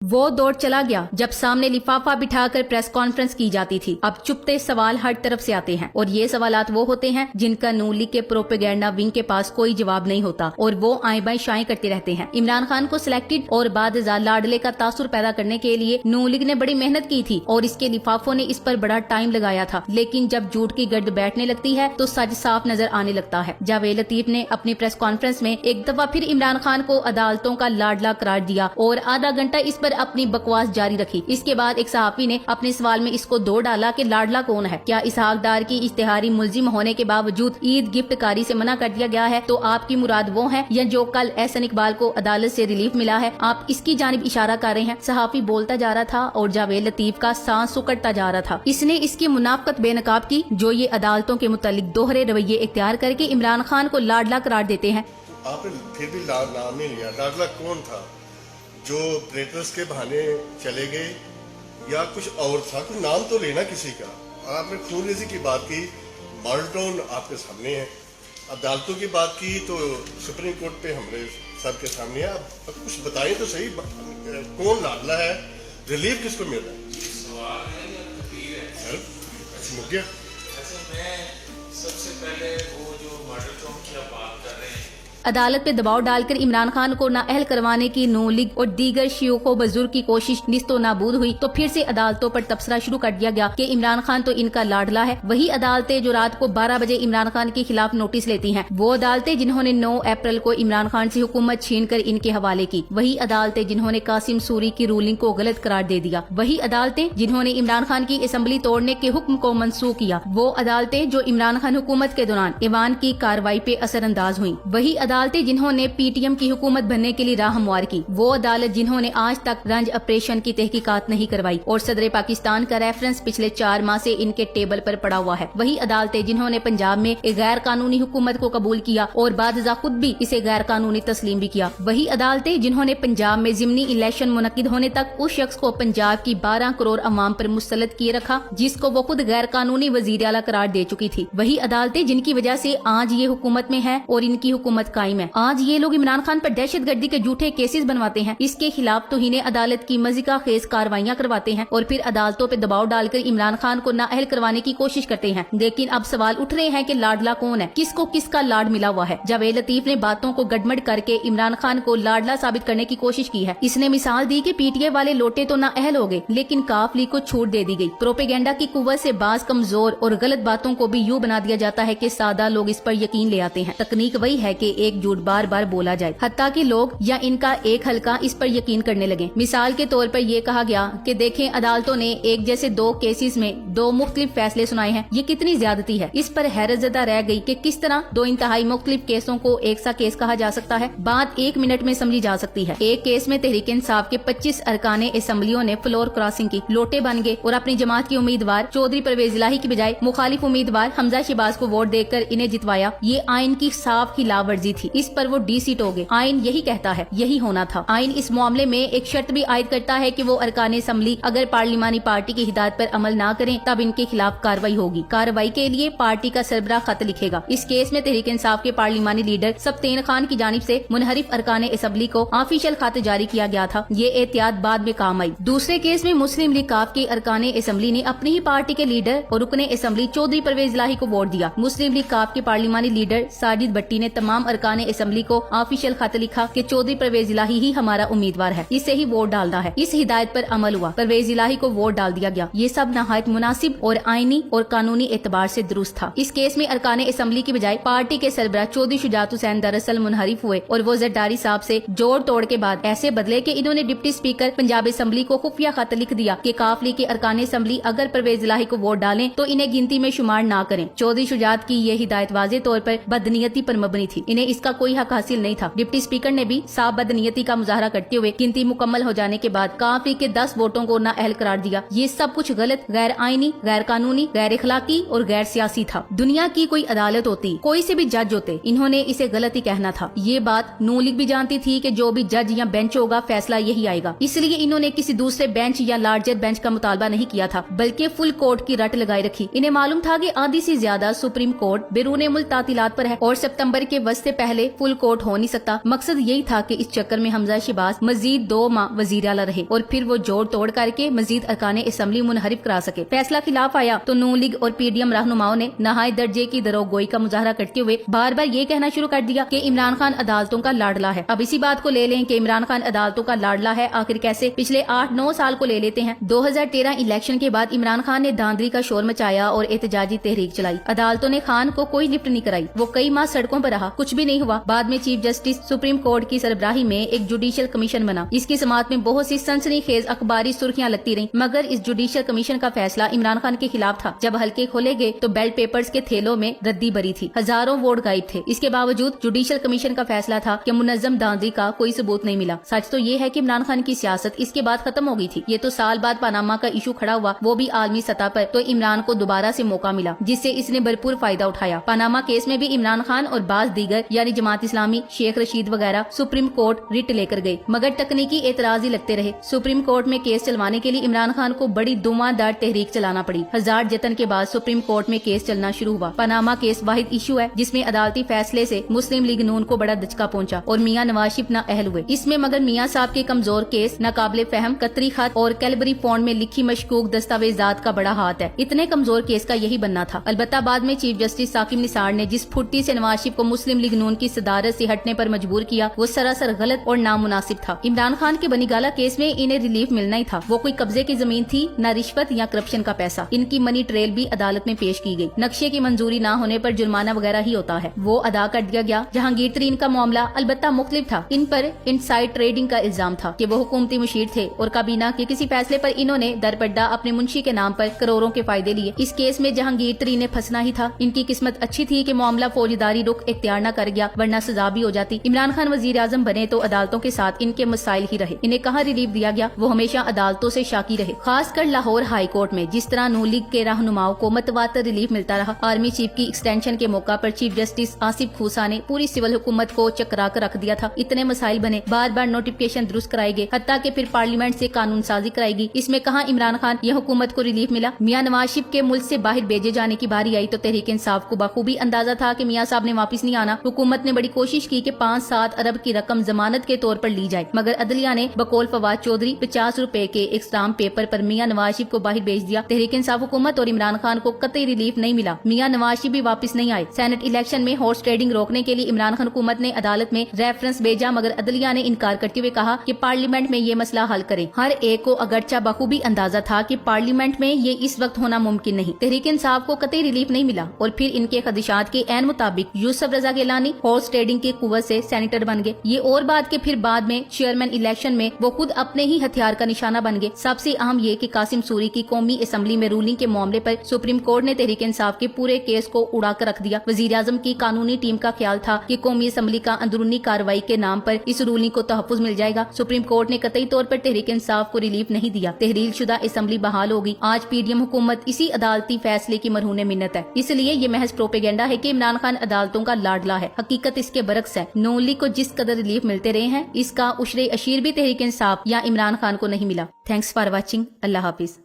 वो दौड़ चला गया जब सामने लिफाफा बिठाकर प्रेस कॉन्फ्रेंस की जाती थी। अब चुपते सवाल हर तरफ से आते हैं और ये सवालात वो होते हैं जिनका नून लीग के प्रोपेगेंडा विंग के पास कोई जवाब नहीं होता और वो आए बाएं शाएं करते रहते हैं। इमरान खान को सिलेक्टेड और बाद लाडले का तासुर पैदा करने के लिए नून लीग ने बड़ी मेहनत की थी और इसके लिफाफों ने इस पर बड़ा टाइम लगाया था, लेकिन जब झूठ की गर्द बैठने लगती है तो सच साफ नजर आने लगता है। जावेद लतीफ ने अपनी प्रेस कॉन्फ्रेंस में एक दफा फिर इमरान खान को अदालतों का लाडला करार दिया और आधा घंटा इस पर अपनी बकवास जारी रखी। इसके बाद एक सहाफी ने अपने सवाल में इसको दो डाला कि लाडला कौन है, क्या इसहाक डार की इश्तिहारी मुलजिम होने के बावजूद ईद गिफ्ट कारी से मना कर दिया गया है तो आपकी मुराद वो है या जो कल एहसन इकबाल को अदालत से रिलीफ मिला है, आप इसकी जानिब इशारा कर रहे हैं। सहाफी बोलता जा रहा था और जावेद लतीफ का सांस सुकड़ता जा रहा था। इसने इसकी मुनाफकत बेनकाब की जो ये अदालतों के मुतालिक दोहरे रवैये इख्तियार करके इमरान खान को लाडला करार देते हैं। आपने फिर भी नाम नहीं लिया। लाडला कौन था? जो प्लेटर्स के बहाने चले गए या कुछ और था? कुछ नाम तो लेना किसी का। आपने खून रेजी की बात की, मॉडल टाउन आपके सामने है। अदालतों की बात की तो सुप्रीम कोर्ट पे हमारे सबके सामने है। अब कुछ बताएं तो सही, कौन लाडला है, रिलीफ किसको मिल रहा है? सवाल है या तकरीर है? सर मुझे मैं सबसे पहले वो जो मॉडल टाउन की आप बात कर रहे हैं, अदालत पे दबाव डालकर इमरान खान को नाअहल करवाने की नून लीग और दीगर शियोखो बुजुर्ग की कोशिश निस्तो नाबूद हुई तो फिर से अदालतों पर तबसरा शुरू कर दिया गया कि इमरान खान तो इनका लाडला है। वही अदालतें जो रात को 12 बजे इमरान खान के खिलाफ नोटिस लेती हैं, वो अदालतें जिन्होंने 9 अप्रैल को इमरान खान से हुकूमत छीन कर इनके हवाले की, वही अदालतें जिन्होंने कासिम सूरी की रूलिंग को गलत करार दे दिया, वही अदालतें जिन्होंने इमरान खान की असेंबली तोड़ने के हुक्म को मनसूख किया, वो अदालतें जो इमरान खान हुकूमत के दौरान ईवान की कार्रवाई पे असरअंदाज हुई, वही अदालतें जिन्होंने पीटीएम की हुकूमत बनने के लिए राह हमवार की, वो अदालत जिन्होंने आज तक रंज ऑपरेशन की तहकीकात नहीं करवाई और सदर पाकिस्तान का रेफरेंस पिछले 4 माह से इनके टेबल पर पड़ा हुआ है, वही अदालतें जिन्होंने पंजाब में एक गैर कानूनी हुकूमत को कबूल किया और बाद खुद भी इसे गैर कानूनी तस्लीम भी किया, वही अदालतें जिन्होंने पंजाब में जिमनी इलेक्शन मुनक्किद होने तक उस शख्स को पंजाब की 12 करोड़ अवाम पर मुसल्लत किए रखा जिसको वो खुद गैर कानूनी वजीर आला करार दे चुकी थी, वही अदालतें जिनकी वजह से आज ये हुकूमत में है और इनकी हुकूमत कायम है। आज ये लोग इमरान खान पर दहशतगर्दी के झूठे केसेस बनवाते हैं, इसके खिलाफ तौहीन अदालत की मज़ीका खेज कार्रवाइयां करवाते हैं और फिर अदालतों पे दबाव डालकर इमरान खान को नाअहल करवाने की कोशिश करते हैं। लेकिन अब सवाल उठ रहे हैं कि लाडला कौन है, किसको किसका लाड मिला हुआ है। जावेद लतीफ ने बातों को गड़बड़ करके इमरान खान को लाडला साबित करने की कोशिश की है। इसने मिसाल दी कि पीटीए वाले लोटे तो नाअहल हो गए लेकिन काफ लीग को छूट दे दी गई। प्रोपेगेंडा की कुव्वत से बाज कमजोर और गलत बातों को भी यूं बना दिया जाता है कि सादा लोग इस पर यकीन ले आते हैं। तकनीक वही है कि एक झूठ बार बार बोला जाए हत्ता कि लोग या इनका एक हल्का इस पर यकीन करने लगे। मिसाल के तौर पर यह कहा गया कि देखें अदालतों ने एक जैसे 2 केसेस में 2 मुख्तलिफ फैसले सुनाए हैं, ये कितनी ज्यादती है। इस पर हैरतज़दा रह गई कि किस तरह 2 इंतहाई मुख्तलिफ केसों को एक सा केस कहा जा सकता है। बात 1 मिनट में समझी जा सकती है। एक केस में तहरीक इंसाफ के 25 अरकाने असेंबलियों ने फ्लोर क्रॉसिंग की, लोटे बन गए और अपनी जमात की उम्मीदवार चौधरी परवेज इलाही की बजाय मुखालिफ उम्मीदवार हमजा शहबाज को वोट देकर इन्हें जितवाया। ये आइन की साफ खिलाफ वर्जी थी। इस पर वो डीसीट हो गए। आइन यही कहता है, यही होना था। आइन इस मामले में एक शर्त भी आयद करता है कि वो अरकान असेंबली अगर पार्लिमानी पार्टी की हिदायत पर अमल ना करें तब इनके खिलाफ कार्रवाई होगी। कार्रवाई के लिए पार्टी का सरबराह खत लिखेगा। इस केस में तहरीक इंसाफ के पार्लिमानी लीडर सब्तैन खान की जानिब से मुनहरिफ अरकान असेंबली को ऑफिशियल खत जारी किया गया था। ये एहतियात बाद में काम आई। दूसरे केस में मुस्लिम लीग काफ के अरकान असेंबली ने अपनी ही पार्टी के लीडर और रुकने असेंबली चौधरी परवेज इलाही को वोट दिया। मुस्लिम लीग काफ के पार्लिमानी लीडर साजिद भट्टी ने तमाम अरकान असेंबली को ऑफिशियल खत लिखा कि चौधरी परवेज इलाही ही हमारा उम्मीदवार है, इसे ही वोट डालना है। इस हिदायत पर अमल हुआ, परवेज इलाही को वोट डाल दिया गया। ये सब नहायत मुनासिब और आईनी और कानूनी एतबार से दुरुस्त था। इस केस में अरकान असेंबली की बजाय पार्टी के सरबराह चौधरी शुजात हुसैन दरअसल मुनहरिफ हुए और वो जरदारी साहब से जोड़ तोड़ के बाद ऐसे बदले कि इन्होंने डिप्टी स्पीकर पंजाब असेंबली को खुफिया खत लिख दिया कि काफ लीग के अरकान असेंबली अगर परवेज इलाही को वोट डालें तो इन्हें गिनती में शुमार ना करें। चौधरी शुजात की ये हिदायत वाज़े तौर पर बदनीयती पर मबनी थी। इन्हें इसका कोई हक हासिल नहीं था। डिप्टी स्पीकर ने भी साफ बदनीयती का मुजाहरा करते हुए गिनती मुकम्मल हो जाने के बाद काफ लीग के 10 वोटों को नाअहल करार दिया। ये सब कुछ गलत, गैर आईनी, गैर कानूनी, गैर इखलाकी और गैर सियासी था। दुनिया की कोई अदालत होती, कोई से भी जज होते, इन्होंने इसे गलत ही कहना था। ये बात नून लीग भी जानती थी कि जो भी जज या बेंच होगा फैसला यही आएगा। इसलिए इन्होंने किसी दूसरे बेंच या लार्जर बेंच का मुतालबा नहीं किया था बल्कि फुल कोर्ट की रट लगाई रखी। इन्हें मालूम था कि आधी से ज्यादा सुप्रीम कोर्ट बैरून मुल्क तातीलात पर है और सितंबर के वस्त से पहले फुल कोर्ट हो नहीं सकता। मकसद यही था कि इस चक्कर में हमजा शहबाज मजीद 2 माह वजीर आला रहे और फिर वो जोड़ तोड़ करके मजीद अरकान असम्बली मुनहरिफ करा सके। फैसला खिलाफ आया तो नून लीग और पीडीएम रहनुमाओं ने नहायत दर्जे की दरोगोई का मुजाहरा करते हुए बार बार ये कहना शुरू कर दिया कि इमरान खान अदालतों का लाडला है। अब इसी बात को ले लें कि इमरान खान अदालतों का लाडला है, आखिर कैसे? पिछले 8-9 साल को ले लेते हैं। 2013 इलेक्शन के बाद इमरान खान ने धांधली का शोर मचाया और एहतजाजी तहरीक चलाई। अदालतों ने खान को कोई लिफ्ट नहीं कराई। वो कई माह सड़कों पर रहा, कुछ भी नहीं हुआ। बाद में चीफ जस्टिस सुप्रीम कोर्ट की सरबराही में एक जुडिशियल कमीशन बना। इसकी समाअत में बहुत सी सनसनीखेज अखबारी सुर्खियां लगती रहीं, मगर इस जुडिशियल कमीशन का फैसला इमरान खान के खिलाफ था। जब हल्के खोले गए तो बैलेट पेपर्स के थैलों में रद्दी भरी थी, हजारों वोट गायब थे। इसके बावजूद जुडिशियल कमीशन का फैसला था कि मुनज्जम धांधली का कोई सबूत नहीं मिला। सच तो ये है कि इमरान खान की सियासत इसके बाद खत्म हो गई थी। ये तो साल बाद पनामा का इशू खड़ा हुआ, वो भी आलमी सतह पर, तो इमरान को दोबारा से मौका मिला जिससे इसने भरपूर फायदा उठाया। पनामा केस में भी इमरान खान और बाज दीगर यानी जमात इस्लामी, शेख रशीद वगैरह सुप्रीम कोर्ट रिट लेकर गए, मगर तकनीकी एतराज ही लगते रहे। सुप्रीम कोर्ट में केस चलवाने के लिए इमरान खान को बड़ी धुआंधार तहरीक चलाना पड़ी। हजार जतन के बाद सुप्रीम कोर्ट में केस चलना शुरू हुआ। पनामा केस वाहिद इशू है जिसमें अदालती फैसले से मुस्लिम लीग नून को बड़ा दचका पहुंचा और मियां नवाज शरीफ ना अहल हुए। इसमें मगर मियां साहब के कमजोर केस, नाकाबिले फहम कतरी खत और कैलबरी फॉन्ट में लिखी मशकूक दस्तावेजात का बड़ा हाथ है। इतने कमजोर केस का यही बनना था। अलबत्ता बाद में चीफ जस्टिस साकिब निसार ने जिस फुर्ती से नवाज शरीफ को मुस्लिम लीग नून की सदारत से हटने पर मजबूर किया, वो सरासर गलत और नामुनासिब था। इमरान खान के बनीगाला केस में इन्हें रिलीफ मिलना ही था। वो कोई कब्जे की जमीन थी, न रिश्वत या करप्शन का पैसा। इनकी मनी ट्रेल भी अदालत में पेश की गई। नक्शे की मंजूरी न होने पर जुर्माना वगैरह ही होता है, वो अदा कर दिया गया। जहांगीर तरीन का मामला अलबत्ता मुख्तलिफ था। इन पर इनसाइड ट्रेडिंग का इल्जाम था कि वो हुकूमती मुशीर थे और काबीना के किसी फैसले पर इन्होंने दरपड्डा अपने मुंशी के नाम पर करोड़ों के फायदे लिए। इस केस में जहांगीर तरीन ने फंसना ही था। इनकी किस्मत अच्छी थी कि मामला फौजदारी रुख इख्तियार न कर गया, वरना सजा भी हो जाती। इमरान खान वजीर आजम बने तो अदालतों के साथ इनके मसाइल ही रहे। इन्हें कहाँ रिलीफ दिया गया? वो हमेशा अदालतों से शाकी रहे, खासकर लाहौर हाई कोर्ट में। जिस तरह नून लीग के रहनुमाओं को मतवातर रिलीफ मिलता रहा। आर्मी चीफ की एक्सटेंशन के मौका पर चीफ जस्टिस आसिफ खूसा ने पूरी सिविल हुकूमत को चकरा कर रख दिया था। इतने मसाइल बने, बार बार नोटिफिकेशन दुरुस्त कराए गए, हत्ता कि फिर पार्लियामेंट से कानून साजी कराएगी। इसमें कहाँ इमरान खान या हुकूमत को रिलीफ मिला? मियां नवाज शरीफ के मुल्क से बाहर भेजे जाने की बारी आई तो तहरीक इंसाफ को बखूबी अंदाजा था कि मियां साहब ने वापस नहीं आना। हुकूमत ने बड़ी कोशिश की कि 5-7 अरब की रकम जमानत के तौर पर ली जाए, मगर अदलिया ने बकौल फवाद चौधरी 50 रुपए के एक स्टाम्प पेपर पर मियां नवाज शरीफ को बाहर भेज दिया। तहरीक इंसाफ हुकूमत और इमरान खान को कतई रिलीफ नहीं मिला। मियां नवाज शरीफ भी वापस नहीं आए। सेनेट इलेक्शन में हॉर्स ट्रेडिंग रोकने के लिए इमरान खान हुकूमत ने अदालत में रेफरेंस भेजा, मगर अदलिया ने इनकार करते हुए कहा कि पार्लियामेंट में ये मसला हल करें। हर एक को अगरचा बखूबी अंदाजा था कि पार्लियामेंट में ये इस वक्त होना मुमकिन नहीं। तहरीक इंसाफ को कतई रिलीफ नहीं मिला और फिर इनके खदशात के ऐन मुताबिक यूसुफ रजा गिलानी हॉर्स ट्रेडिंग की कुव्वत से सेनेटर बन गए। ये और बात के फिर बाद में चेयरमैन इलेक्शन में वो खुद अपने ही हथियार का निशाना बन गए। सबसे अहम ये कि कासिम सूरी की कौमी असम्बली में रूलिंग के मामले पर सुप्रीम कोर्ट ने तहरीक इंसाफ के पूरे केस को उड़ा कर रख दिया। वजीर आजम की कानूनी टीम का ख्याल था कि कौमी असम्बली का अंदरूनी कार्रवाई के नाम पर इस रूलिंग को तहफ्फुज मिल जाएगा। सुप्रीम कोर्ट ने कतई तौर पर तहरीक इंसाफ को रिलीफ नहीं दिया। तहरील शुदा असम्बली बहाल हो गई। आज पीडीएम हुकूमत इसी अदालती फैसले की मरहून मिन्नत है। इसलिए ये महज प्रोपेगेंडा है कि इमरान खान अदालतों का लाडला है। हकीकत इसके बरक्स है। नून लीग को जिस कदर रिलीफ मिलते रहे हैं, इसका उशरे अशीर भी तहरीक इंसाफ या इमरान खान को नहीं मिला। Thanks for watching. Allah Hafiz.